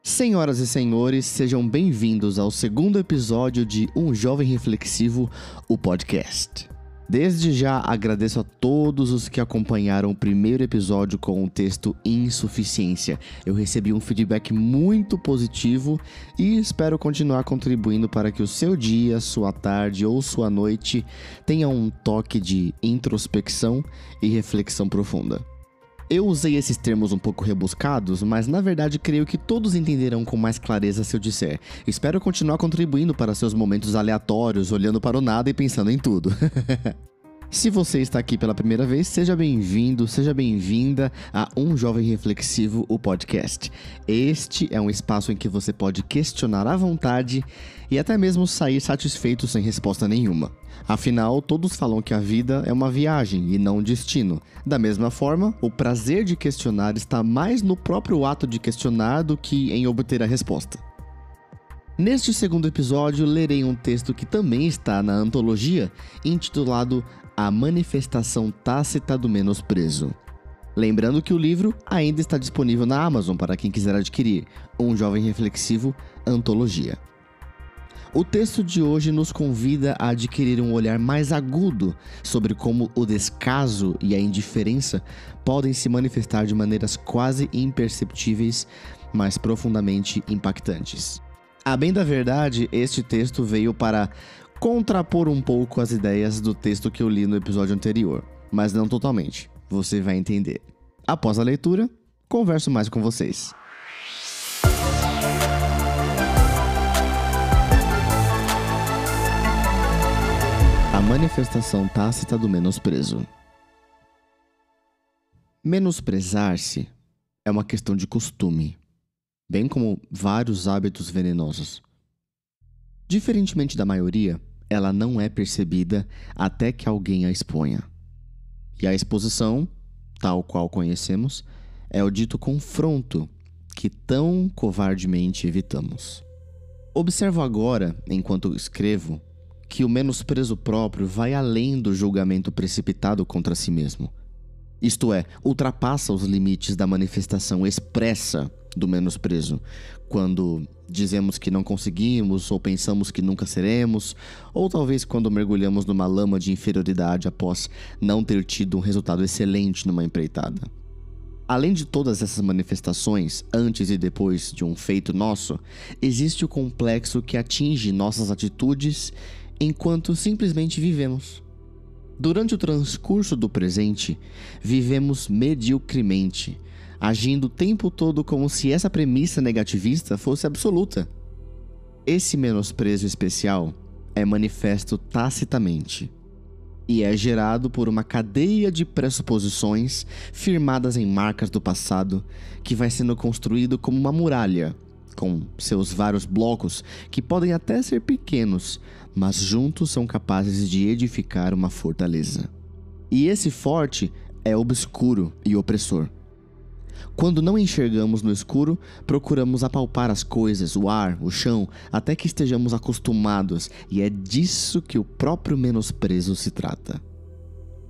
Senhoras e senhores, sejam bem-vindos ao segundo episódio de Um Jovem Reflexivo, o podcast. Desde já agradeço a todos os que acompanharam o primeiro episódio com o texto Insuficiência. Eu recebi um feedback muito positivo e espero continuar contribuindo para que o seu dia, sua tarde ou sua noite tenha um toque de introspecção e reflexão profunda. Eu usei esses termos um pouco rebuscados, mas na verdade creio que todos entenderão com mais clareza se eu disser. Espero continuar contribuindo para seus momentos aleatórios, olhando para o nada e pensando em tudo. Se você está aqui pela primeira vez, seja bem-vindo, seja bem-vinda a Um Jovem Reflexivo, o podcast. Este é um espaço em que você pode questionar à vontade e até mesmo sair satisfeito sem resposta nenhuma. Afinal, todos falam que a vida é uma viagem e não um destino. Da mesma forma, o prazer de questionar está mais no próprio ato de questionar do que em obter a resposta. Neste segundo episódio, lerei um texto que também está na antologia, intitulado A Manifestação Tácita do Menosprezo. Lembrando que o livro ainda está disponível na Amazon para quem quiser adquirir. Um Jovem Reflexivo, Antologia. O texto de hoje nos convida a adquirir um olhar mais agudo sobre como o descaso e a indiferença podem se manifestar de maneiras quase imperceptíveis, mas profundamente impactantes. A bem da verdade, este texto veio para contrapor um pouco as ideias do texto que eu li no episódio anterior, mas não totalmente, você vai entender. Após a leitura, converso mais com vocês. A manifestação tácita do menosprezo. Menosprezar-se é uma questão de costume, bem como vários hábitos venenosos. Diferentemente da maioria, ela não é percebida até que alguém a exponha. E a exposição, tal qual conhecemos, é o dito confronto que tão covardemente evitamos. Observo agora, enquanto escrevo, que o menosprezo próprio vai além do julgamento precipitado contra si mesmo. Isto é, ultrapassa os limites da manifestação expressa do menosprezo, quando dizemos que não conseguimos, ou pensamos que nunca seremos, ou talvez quando mergulhamos numa lama de inferioridade após não ter tido um resultado excelente numa empreitada. Além de todas essas manifestações, antes e depois de um feito nosso, existe o complexo que atinge nossas atitudes enquanto simplesmente vivemos. Durante o transcurso do presente, vivemos mediocremente, agindo o tempo todo como se essa premissa negativista fosse absoluta. Esse menosprezo especial é manifesto tacitamente e é gerado por uma cadeia de pressuposições firmadas em marcas do passado que vai sendo construído como uma muralha, com seus vários blocos que podem até ser pequenos, mas juntos são capazes de edificar uma fortaleza. E esse forte é obscuro e opressor. Quando não enxergamos no escuro, procuramos apalpar as coisas, o ar, o chão, até que estejamos acostumados, e é disso que o próprio menosprezo se trata.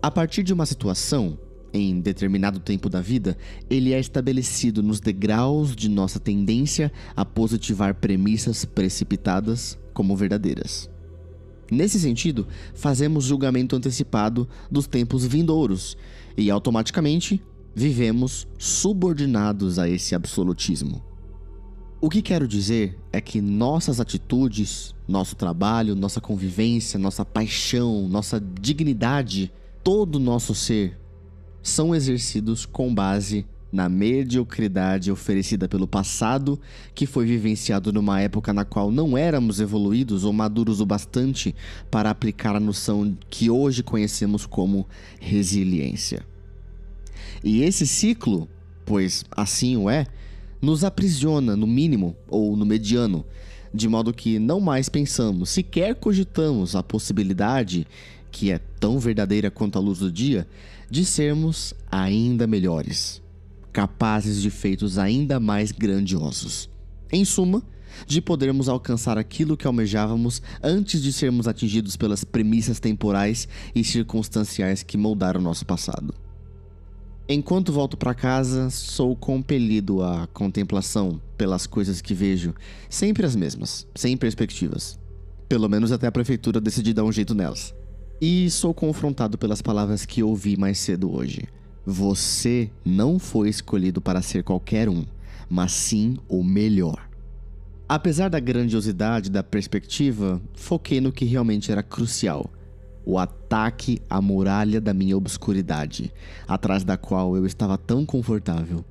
A partir de uma situação, em determinado tempo da vida, ele é estabelecido nos degraus de nossa tendência a positivar premissas precipitadas como verdadeiras. Nesse sentido, fazemos julgamento antecipado dos tempos vindouros e automaticamente vivemos subordinados a esse absolutismo. O que quero dizer é que nossas atitudes, nosso trabalho, nossa convivência, nossa paixão, nossa dignidade, todo o nosso ser são exercidos com base na mediocridade oferecida pelo passado, que foi vivenciado numa época na qual não éramos evoluídos ou maduros o bastante para aplicar a noção que hoje conhecemos como resiliência. E esse ciclo, pois assim o é, nos aprisiona no mínimo ou no mediano, de modo que não mais pensamos, sequer cogitamos a possibilidade, que é tão verdadeira quanto a luz do dia, de sermos ainda melhores, capazes de feitos ainda mais grandiosos. Em suma, de podermos alcançar aquilo que almejávamos antes de sermos atingidos pelas premissas temporais e circunstanciais que moldaram nosso passado. Enquanto volto para casa, sou compelido à contemplação pelas coisas que vejo, sempre as mesmas, sem perspectivas. Pelo menos até a prefeitura decidir dar um jeito nelas. E sou confrontado pelas palavras que ouvi mais cedo hoje. Você não foi escolhido para ser qualquer um, mas sim o melhor. Apesar da grandiosidade da perspectiva, foquei no que realmente era crucial. O ataque à muralha da minha obscuridade, atrás da qual eu estava tão confortável.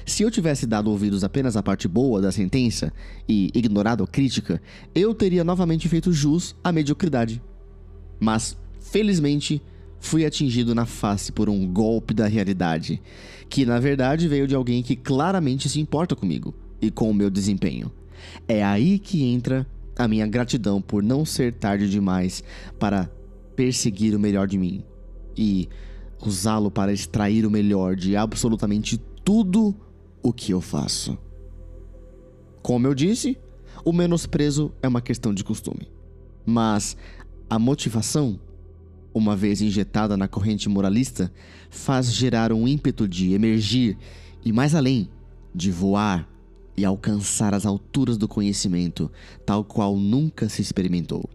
Se eu tivesse dado ouvidos apenas à parte boa da sentença e ignorado a crítica, eu teria novamente feito jus à mediocridade. Mas, felizmente, fui atingido na face por um golpe da realidade, que na verdade veio de alguém que claramente se importa comigo e com o meu desempenho. É aí que entra a minha gratidão por não ser tarde demais para perseguir o melhor de mim e usá-lo para extrair o melhor de absolutamente tudo o que eu faço. Como eu disse, o menosprezo é uma questão de costume, mas a motivação, uma vez injetada na corrente moralista, faz gerar um ímpeto de emergir e, mais além, de voar e alcançar as alturas do conhecimento, tal qual nunca se experimentou.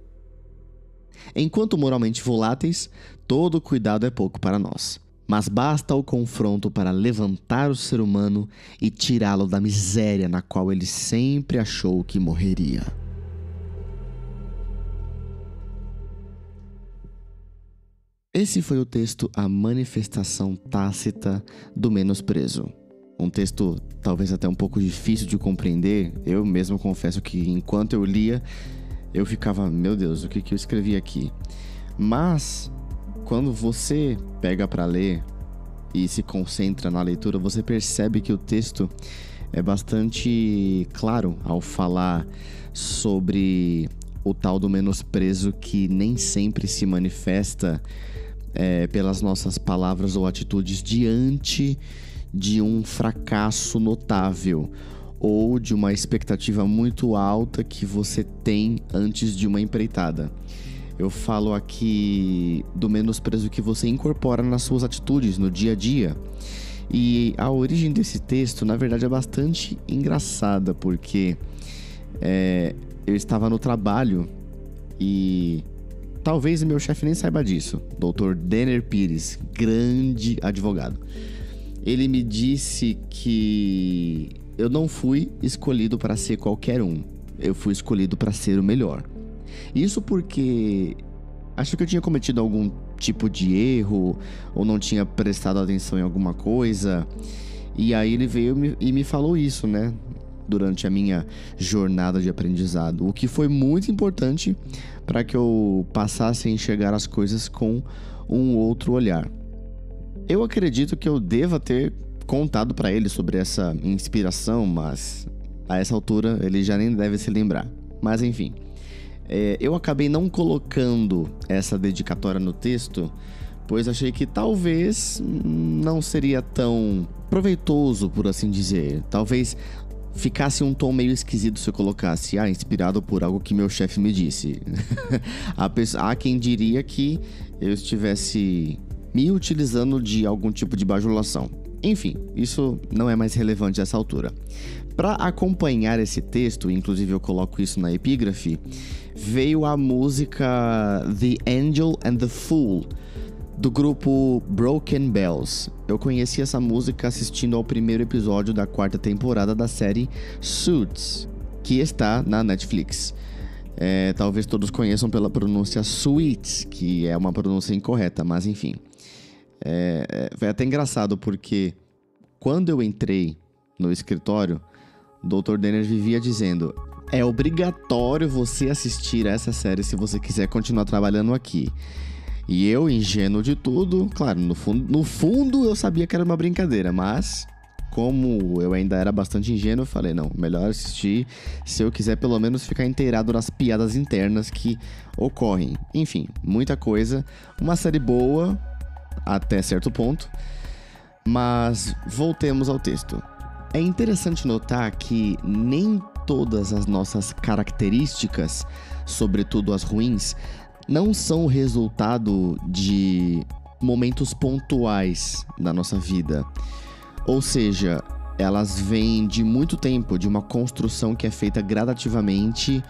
Enquanto moralmente voláteis, todo cuidado é pouco para nós, mas basta o confronto para levantar o ser humano e tirá-lo da miséria na qual ele sempre achou que morreria. Esse foi o texto A Manifestação Tácita do Menosprezo. Um texto talvez até um pouco difícil de compreender. Eu mesmo confesso que enquanto eu lia, eu ficava, meu Deus, o que eu escrevi aqui? Mas, quando você pega para ler e se concentra na leitura, você percebe que o texto é bastante claro ao falar sobre o tal do menosprezo que nem sempre se manifesta pelas nossas palavras ou atitudes diante de um fracasso notável ou de uma expectativa muito alta que você tem antes de uma empreitada. Eu falo aqui do menosprezo que você incorpora nas suas atitudes no dia a dia. E a origem desse texto, na verdade, é bastante engraçada, porque eu estava no trabalho e talvez o meu chefe nem saiba disso, Dr. Denner Pires, grande advogado. Ele me disse que eu não fui escolhido para ser qualquer um. Eu fui escolhido para ser o melhor. Isso porque acho que eu tinha cometido algum tipo de erro ou não tinha prestado atenção em alguma coisa. E aí ele veio e me falou isso, né? Durante a minha jornada de aprendizado. O que foi muito importante para que eu passasse a enxergar as coisas com um outro olhar. Eu acredito que eu deva ter contado para ele sobre essa inspiração, mas a essa altura ele já nem deve se lembrar. Mas enfim, eu acabei não colocando essa dedicatória no texto, pois achei que talvez não seria tão proveitoso, por assim dizer. Talvez ficasse um tom meio esquisito se eu colocasse, inspirado por algo que meu chefe me disse. Há quem diria que eu estivesse me utilizando de algum tipo de bajulação. Enfim, isso não é mais relevante a essa altura. Para acompanhar esse texto, inclusive eu coloco isso na epígrafe, veio a música The Angel and the Fool, do grupo Broken Bells. Eu conheci essa música assistindo ao primeiro episódio da 4ª temporada da série Suits, que está na Netflix. Talvez todos conheçam pela pronúncia Suits, que é uma pronúncia incorreta, mas enfim. Foi até engraçado porque quando eu entrei no escritório, o Dr. Denner vivia dizendo: é obrigatório você assistir a essa série se você quiser continuar trabalhando aqui. E eu, ingênuo de tudo, claro, no fundo eu sabia que era uma brincadeira, mas como eu ainda era bastante ingênuo, eu falei, não, melhor assistir se eu quiser pelo menos ficar inteirado nas piadas internas que ocorrem. Enfim, muita coisa, uma série boa até certo ponto, mas voltemos ao texto. É interessante notar que nem todas as nossas características, sobretudo as ruins, não são o resultado de momentos pontuais da nossa vida. Ou seja, elas vêm de muito tempo, de uma construção que é feita gradativamente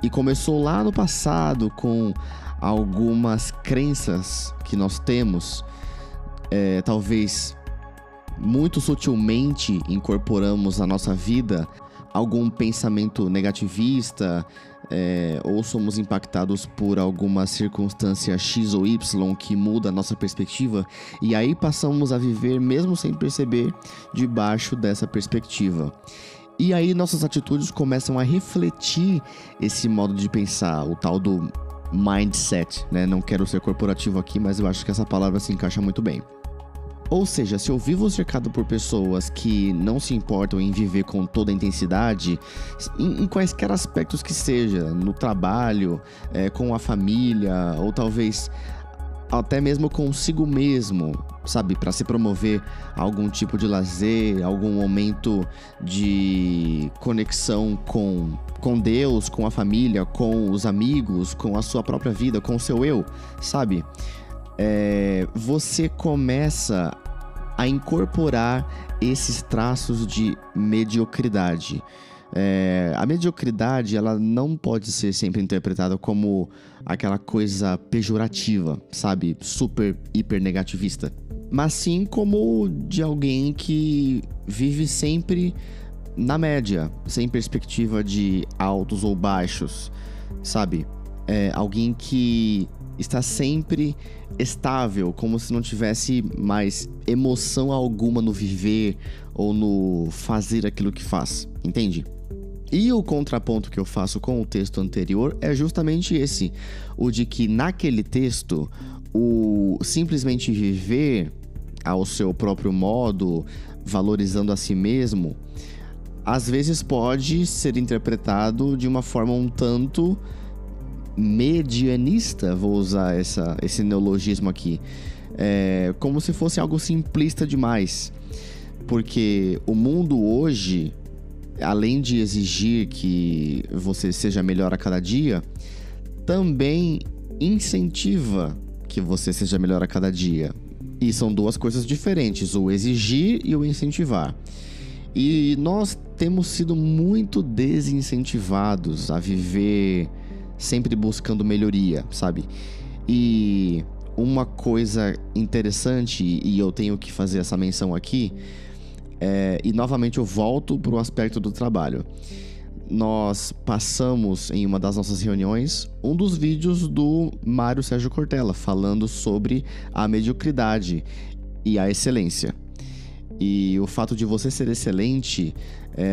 e começou lá no passado com algumas crenças que nós temos, talvez muito sutilmente incorporamos na nossa vida algum pensamento negativista, ou somos impactados por alguma circunstância X ou Y que muda a nossa perspectiva, e aí passamos a viver mesmo sem perceber debaixo dessa perspectiva. E aí nossas atitudes começam a refletir esse modo de pensar, o tal do mindset, né? Não quero ser corporativo aqui, mas eu acho que essa palavra se encaixa muito bem. Ou seja, se eu vivo cercado por pessoas que não se importam em viver com toda a intensidade, em quaisquer aspectos que seja, no trabalho, com a família, ou talvez até mesmo consigo mesmo, sabe? Para se promover algum tipo de lazer, algum momento de conexão com Deus, com a família, com os amigos, com a sua própria vida, com o seu eu, sabe? Você começa a incorporar esses traços de mediocridade. A mediocridade, ela não pode ser sempre interpretada como aquela coisa pejorativa, sabe? Super, hiper negativista. Mas sim como de alguém que vive sempre na média, sem perspectiva de altos ou baixos, sabe? Alguém que está sempre estável, como se não tivesse mais emoção alguma no viver ou no fazer aquilo que faz, entende? E o contraponto que eu faço com o texto anterior é justamente esse, o de que naquele texto, o simplesmente viver ao seu próprio modo, valorizando a si mesmo, às vezes pode ser interpretado de uma forma um tanto medianista, vou usar esse neologismo aqui, como se fosse algo simplista demais, porque o mundo hoje, além de exigir que você seja melhor a cada dia, também incentiva que você seja melhor a cada dia. E são duas coisas diferentes, o exigir e o incentivar. E nós temos sido muito desincentivados a viver sempre buscando melhoria, sabe? E uma coisa interessante, e eu tenho que fazer essa menção aqui, e novamente eu volto para o aspecto do trabalho. Nós passamos em uma das nossas reuniões um dos vídeos do Mário Sérgio Cortella falando sobre a mediocridade e a excelência. E o fato de você ser excelente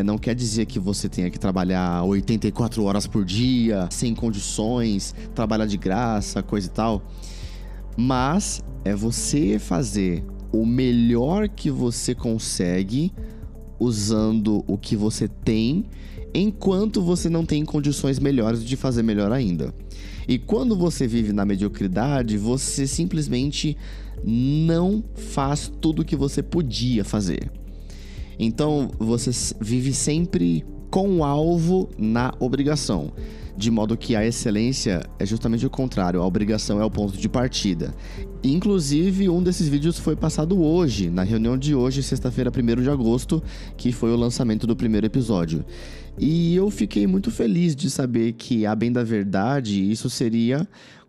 não quer dizer que você tenha que trabalhar 84 horas por dia, sem condições, trabalhar de graça, coisa e tal. Mas é você fazer o melhor que você consegue usando o que você tem, enquanto você não tem condições melhores de fazer melhor ainda. E quando você vive na mediocridade, você simplesmente não faz tudo o que você podia fazer. Então, você vive sempre com o alvo na obrigação. De modo que a excelência é justamente o contrário, a obrigação é o ponto de partida. Inclusive, um desses vídeos foi passado hoje, na reunião de hoje, sexta-feira, 1º de agosto, que foi o lançamento do primeiro episódio. E eu fiquei muito feliz de saber que, a bem da verdade, isso seria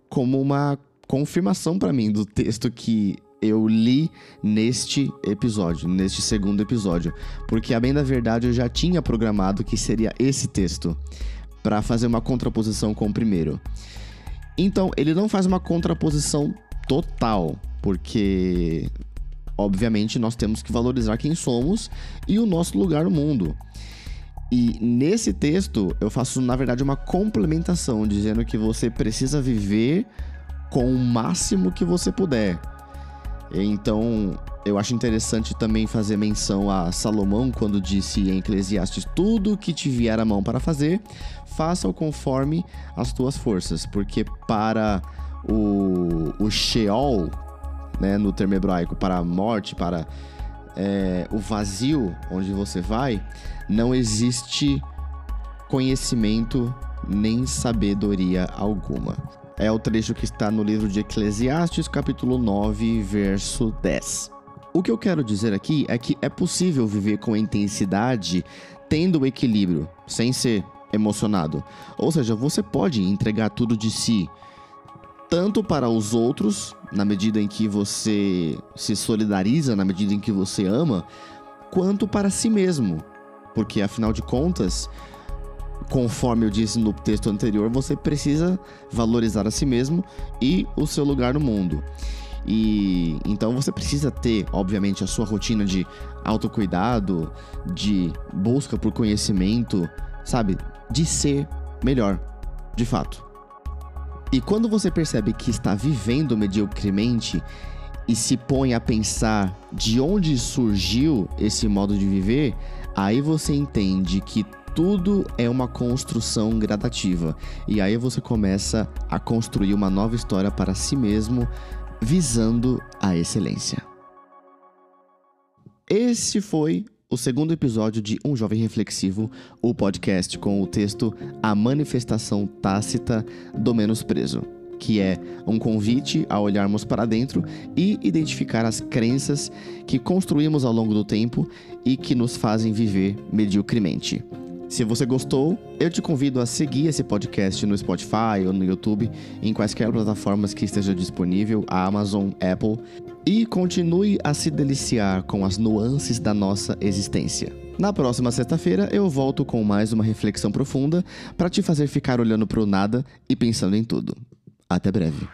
como uma confirmação para mim do texto que eu li neste episódio, neste segundo episódio. Porque, a bem da verdade, eu já tinha programado que seria esse texto, para fazer uma contraposição com o primeiro. Então, ele não faz uma contraposição total, porque, obviamente, nós temos que valorizar quem somos e o nosso lugar no mundo. E nesse texto, eu faço, na verdade, uma complementação, dizendo que você precisa viver com o máximo que você puder. Então, eu acho interessante também fazer menção a Salomão, quando disse em Eclesiastes: tudo que te vier à mão para fazer, faça-o conforme as tuas forças. Porque para o Sheol, né, no termo hebraico, para a morte, para o vazio onde você vai, não existe conhecimento nem sabedoria alguma. é o trecho que está no livro de Eclesiastes, capítulo 9, verso 10. O que eu quero dizer aqui é que é possível viver com intensidade tendo equilíbrio, sem ser emocionado. Ou seja, você pode entregar tudo de si, tanto para os outros, na medida em que você se solidariza, na medida em que você ama, quanto para si mesmo. Porque, afinal de contas, conforme eu disse no texto anterior, você precisa valorizar a si mesmo e o seu lugar no mundo. E então você precisa ter, obviamente, a sua rotina de autocuidado, de busca por conhecimento, sabe? De ser melhor, de fato. E quando você percebe que está vivendo mediocremente e se põe a pensar de onde surgiu esse modo de viver, aí você entende que tudo é uma construção gradativa. E aí você começa a construir uma nova história para si mesmo, visando a excelência. Esse foi o segundo episódio de Um Jovem Reflexivo, o podcast com o texto A Manifestação Tácita do Menosprezo, que é um convite a olharmos para dentro e identificar as crenças que construímos ao longo do tempo e que nos fazem viver mediocremente. Se você gostou, eu te convido a seguir esse podcast no Spotify ou no YouTube, em quaisquer plataformas que esteja disponível, a Amazon, Apple, e continue a se deliciar com as nuances da nossa existência. Na próxima sexta-feira eu volto com mais uma reflexão profunda para te fazer ficar olhando para o nada e pensando em tudo. Até breve.